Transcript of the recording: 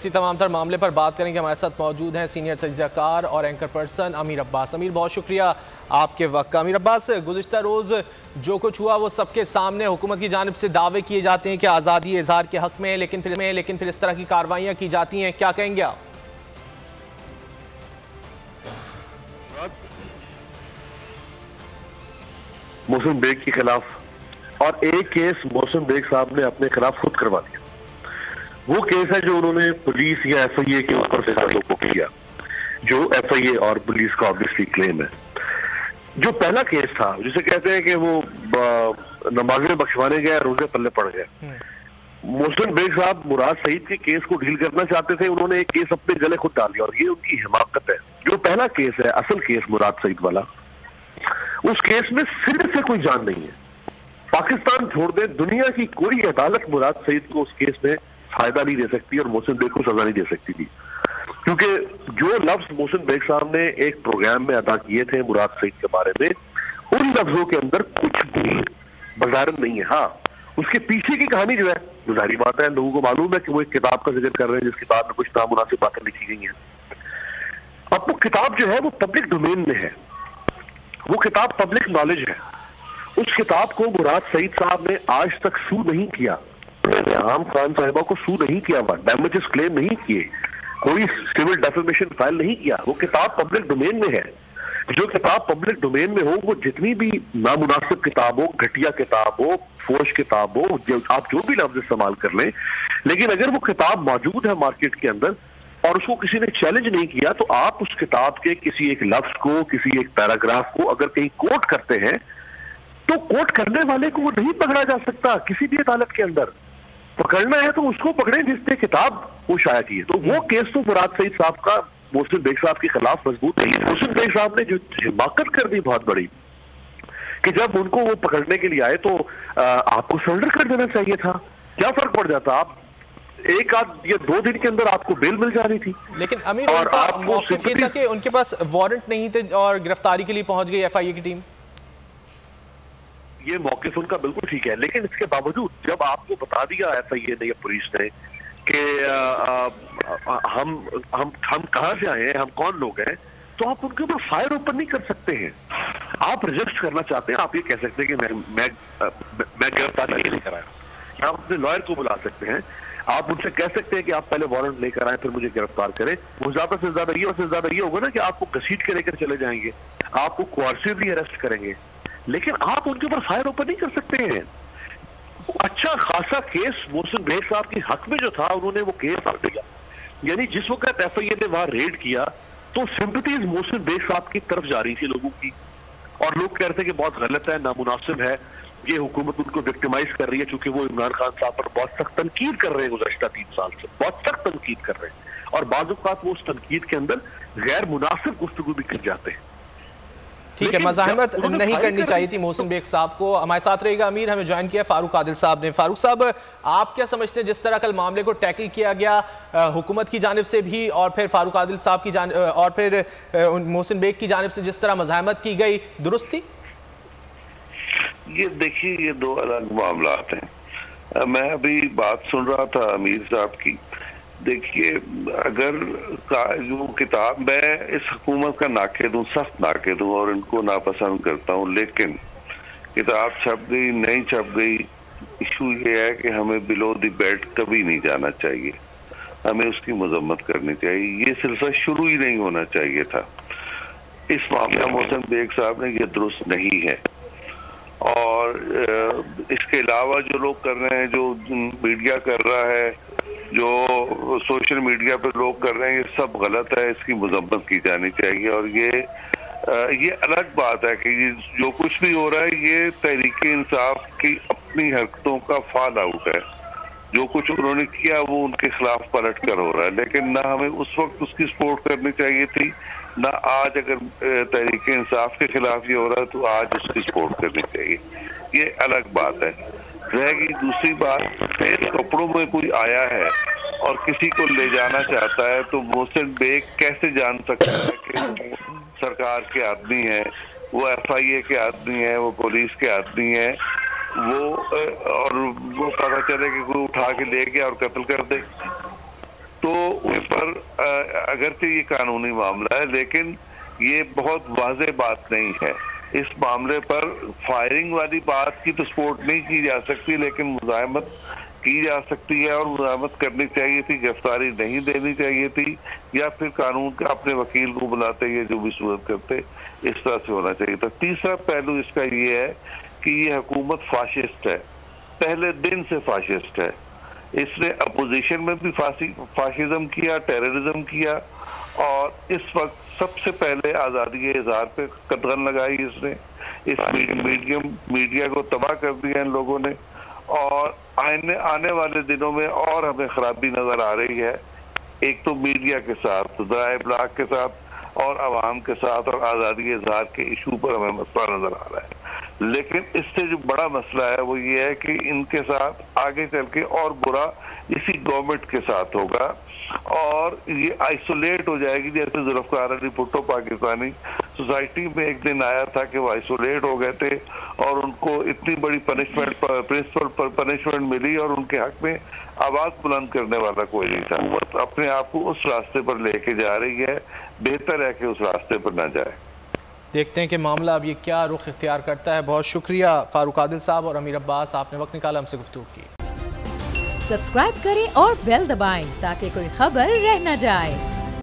इसी तमाम तर मामले पर बात करेंगे। हमारे साथ मौजूद हैं सीनियर तज्ज़ियाकार और एंकर पर्सन अमीर अब्बास। अमीर, बहुत शुक्रिया आपके वक्त का। अमीर अब्बास, गुज़िश्ता रोज़ जो कुछ हुआ वो सबके सामने हुकूमत की जानिब से दावे किए जाते हैं कि आज़ादी इज़हार के हक़ में, लेकिन फिर इस तरह की कार्रवाइयाँ की जाती हैं, क्या कहेंगे आप? मोहसिन बेग के खिलाफ और एक केस मोहसिन बेग साहब ने अपने खिलाफ खुद करवा दिया। वो केस है जो उन्होंने पुलिस या FIA के ऊपर से को किया, जो FIA और पुलिस का ऑब्वियसली क्लेम है। जो पहला केस था जिसे कहते हैं कि वो नमाज़ें बख्शवाने गए, रोजे पल्ले पड़ गए। मोहसिन बेग साहब मुराद सईद के केस को डील करना चाहते थे, उन्होंने एक केस अपने गले खुद डाल दिया और ये उनकी हिमाकत है। जो पहला केस है, असल केस मुराद सईद वाला, उस केस में सिर से कोई जान नहीं है। पाकिस्तान छोड़ दे, दुनिया की कोई अदालत मुराद सईद को उस केस में फायदा नहीं दे सकती और मोहसिन बेग को सजा नहीं दे सकती थी, क्योंकि जो लफ्ज मोहसिन बेग साहब ने एक प्रोग्राम में अदा किए थे मुराद सईद के बारे में, उन लफ्जों के अंदर कुछ भी बजारत नहीं है। हाँ, उसके पीछे की कहानी जो है, जाहिर बात है लोगों को मालूम है कि वो एक किताब का जिक्र कर रहे हैं जिस किताब में कुछ नामुनासिब बातें लिखी गई हैं। अब वो किताब जो है वो पब्लिक डोमेन में है, वो किताब पब्लिक नॉलेज है। उस किताब को मुराद सईद साहब ने आज तक सू नहीं किया, आम खान साहिबा को सू नहीं किया, डैमेजेस क्लेम नहीं किए, कोई सिविल डेफेमेशन फाइल नहीं किया। वो किताब पब्लिक डोमेन में है। जो किताब पब्लिक डोमेन में हो, वो जितनी भी नामुनासिब किताब हो, घटिया किताब हो, फोश किताब हो, आप जो भी लफ्ज इस्तेमाल कर लें, लेकिन अगर वो किताब मौजूद है मार्केट के अंदर और उसको किसी ने चैलेंज नहीं किया, तो आप उस किताब के किसी एक लफ्ज को, किसी एक पैराग्राफ को अगर कहीं कोट करते हैं, तो कोट करने वाले को वो नहीं पकड़ा जा सकता किसी भी अदालत के अंदर। पकड़ना है तो उसको पकड़े जिसने किताब वो शाया की है। तो वो केस तो मुराद सईद साहब का मोहसिन बेग साहब के खिलाफ मजबूत नहीं है। मोहसिन बेग साहब ने जो हिमाकत कर दी बहुत बड़ी, कि जब उनको वो पकड़ने के लिए आए तो आपको सरेंडर कर देना चाहिए था, क्या फर्क पड़ जाता? आप एक आध या 2 दिन के अंदर आपको बेल मिल जानी थी। लेकिन अमीर, और मौक़िफ़ ये था कि उनके पास वारंट नहीं थे और गिरफ्तारी के लिए पहुंच गई FIA की टीम। ये मौक़िफ़ उनका बिल्कुल ठीक है, लेकिन इसके बावजूद जब आपको बता दिया FIA ने या पुलिस ने कि हम कहां से आए हैं, हम कौन लोग हैं, तो आप उनके ऊपर फायर ओपन नहीं कर सकते हैं। आप रजिस्ट करना चाहते हैं, आप ये कह सकते हैं कि मैं गिरफ्तारी नहीं कराया। आप अपने लॉयर को बुला सकते हैं, आप उनसे कह सकते हैं कि आप पहले वारंट लेकर आए फिर मुझे गिरफ्तार करें। वो ज्यादा से ज्यादा ये और से ज्यादा ये होगा ना कि आपको घसीट के लेकर चले जाएंगे, आपको कोर्सिवली अरेस्ट करेंगे, लेकिन आप उनके ऊपर फायर ओपन नहीं कर सकते हैं। अच्छा खासा केस मोहसिन बेग साहब के हक में जो था, उन्होंने वो केस कर दिया। यानी जिस वक्त FIA ने वहां रेड किया तो सिंपैथीज मोहसिन बेग साहब की तरफ जा रही थी लोगों की, और लोग कह रहे थे कि बहुत गलत है, नामुनासिब है, ये हुकूमत उनको विक्टिमाइज कर रही है, चूंकि वो इमरान खान साहब पर बहुत सख्त तनकीद कर रहे हैं गुज़श्ता 3 साल से, बहुत सख्त तनकीद कर रहे हैं, और बाज़ औक़ात वो उस तनकीद के अंदर गैर मुनासिब गुफ्तगू भी कर जाते हैं। ठीक है, मज़ाहमत नहीं करनी चाहिए थी मोहसिन बेग साहब को। हमारे साथ रहेगा अमीर, हमें ज्वाइन किया फारूक आदिल साहब ने। फारूक साहब, आप क्या समझते हैं जिस तरह कल मामले को टैकल किया गया हुकूमत की जानिब से भी और फिर फारूक आदिल साहब की जानिब और फिर मोहसिन बेग की जानिब से जिस तरह मज़ाहमत की गई, दुरुस्त थी? ये देखिए, ये 2 अलग मामला हैं। मैं अभी बात सुन रहा था अमीर साहब की। देखिए, अगर वो किताब, मैं इस हुकूमत का नाक़िद हूँ, सख्त नाक़िद हूँ और इनको नापसंद करता हूँ, लेकिन किताब छप गई नहीं छप गई, इशू ये है कि हमें बिलो द बेल्ट कभी नहीं जाना चाहिए, हमें उसकी मजम्मत करनी चाहिए। ये सिलसिला शुरू ही नहीं होना चाहिए था। इस मामले में मोहसिन बेग साहब ने ये दुरुस्त नहीं है, और इसके अलावा जो लोग कर रहे हैं, जो मीडिया कर रहा है, जो सोशल मीडिया पर लोग कर रहे हैं, ये सब गलत है, इसकी मजम्मत की जानी चाहिए। और ये अलग बात है कि ये जो कुछ भी हो रहा है, ये तहरीक इंसाफ की अपनी हरकतों का फॉल आउट है। जो कुछ उन्होंने किया वो उनके खिलाफ पलट कर हो रहा है, लेकिन ना हमें उस वक्त उसकी सपोर्ट करनी चाहिए थी, ना आज अगर तहरीक इंसाफ के खिलाफ ये हो रहा है तो आज उसकी सपोर्ट करनी चाहिए। ये अलग बात है। रहेगी दूसरी बात, फिर कपड़ों में कोई आया है और किसी को ले जाना चाहता है, तो मोहसिन बेग कैसे जान सकता है कि वो सरकार के आदमी है, वो FIA के आदमी है, वो पुलिस के आदमी है, वो पता चले कि कोई उठा के ले गया और कत्ल कर दे। तो पर अगरचे ये कानूनी मामला है, लेकिन ये बहुत वाज़ेह बात नहीं है। इस मामले पर फायरिंग वाली बात की तो सपोर्ट नहीं की जा सकती, लेकिन मुज़ाहमत की जा सकती है और मुज़ाहमत करनी चाहिए थी, गिरफ्तारी नहीं देनी चाहिए थी, या फिर कानून का अपने वकील को बुलाते या जो भी सूरत करते, इस तरह से होना चाहिए था। तीसरा पहलू इसका ये है कि ये हुकूमत फाशिस्ट है, पहले दिन से फाशिस्ट है। इसने अपोजिशन में भी फाशिज्म किया, टेररिज्म किया, और इस वक्त सबसे पहले आज़ादी इज़हार पे कदगन लगाई इसने। इस मीडिया को तबाह कर दिया इन लोगों ने, और आने वाले दिनों में और हमें खराबी नजर आ रही है, एक तो मीडिया के साथ, ज़राए इब्लाग के साथ और आवाम के साथ, और आज़ादी इज़हार के इशू पर हमें मसला नजर आ रहा है। लेकिन इससे जो बड़ा मसला है वो ये है कि इनके साथ आगे चल के और बुरा इसी गवर्नमेंट के साथ होगा, और ये आइसोलेट हो जाएगी। जैसे जुल्फ़िकार अली भुट्टो पाकिस्तानी सोसाइटी में एक दिन आया था कि वो आइसोलेट हो गए थे और उनको इतनी बड़ी प्रिंसिपल पनिशमेंट मिली और उनके हक में आवाज बुलंद करने वाला कोई नहीं था। वो अपने आप को उस रास्ते पर लेके जा रही है, बेहतर है कि उस रास्ते पर ना जाए। देखते हैं कि मामला अब ये क्या रुख इख्तियार करता है। बहुत शुक्रिया फारूक आदिल साहब और अमीर अब्बास, आपने वक्त निकाला हमसे गुफ्तगू की। सब्सक्राइब करें और बेल दबाएं ताकि कोई खबर रह न जाए।